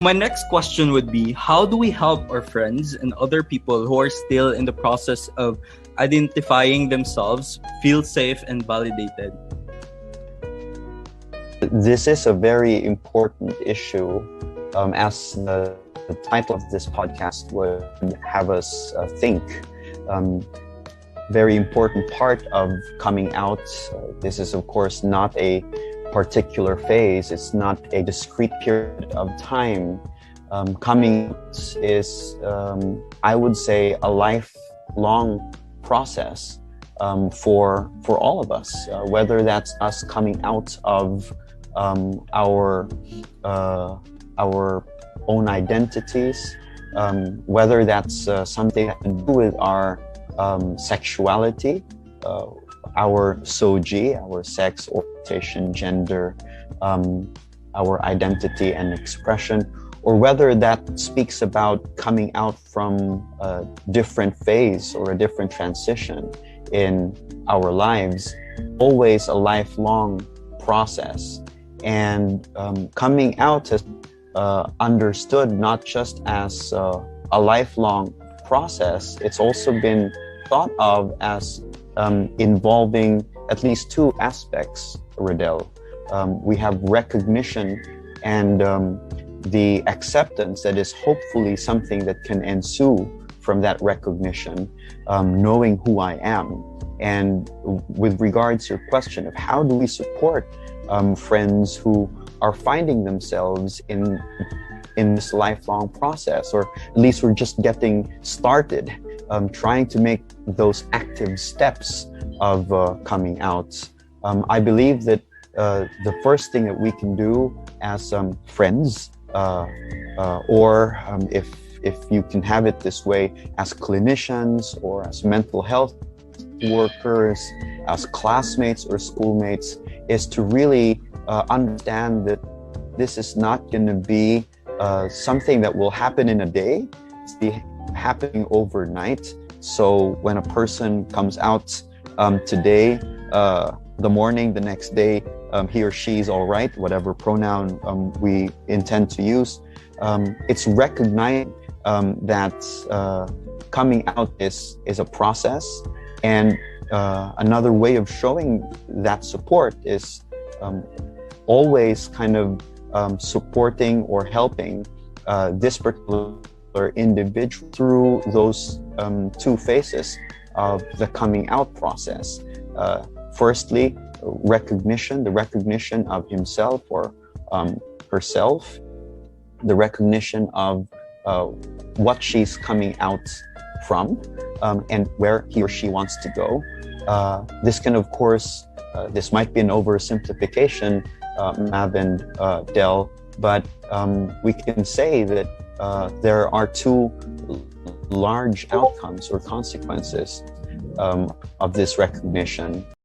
My next question would be, how do we help our friends and other people who are still in the process of identifying themselves feel safe and validated? This is a very important issue, as the title of this podcast would have us think. Very important part of coming out. This is, of course, not a particular phase. It's not a discrete period of time. Coming out is, I would say, a lifelong process for all of us, whether that's us coming out of our own identities, whether that's something that can do with our sexuality, our SOGI, our sex, orientation, gender, our identity and expression, or whether that speaks about coming out from a different phase or a different transition in our lives. Always a lifelong process. And coming out is understood not just as a lifelong process, it's also been thought of as involving at least two aspects, Riddell. We have recognition and the acceptance that is hopefully something that can ensue from that recognition, knowing who I am. And with regards to your question of how do we support friends who are finding themselves in this lifelong process, or at least we're just getting started, trying to make those active steps of coming out. I believe that the first thing that we can do as friends, or if you can have it this way, as clinicians or as mental health workers, as classmates or schoolmates, is to really understand that this is not going to be something that will happen in a day. It's happening overnight. So when a person comes out today, the morning, the next day, he or she is all right, whatever pronoun we intend to use. It's recognizing that coming out is a process. And another way of showing that support is always kind of supporting or helping this particular individual through those two phases of the coming out process. Firstly, the recognition of himself or herself, the recognition of what she's coming out from, and where he or she wants to go. This can, of course, this might be an oversimplification, Mav and Del, but we can say that there are two large outcomes or consequences of this recognition.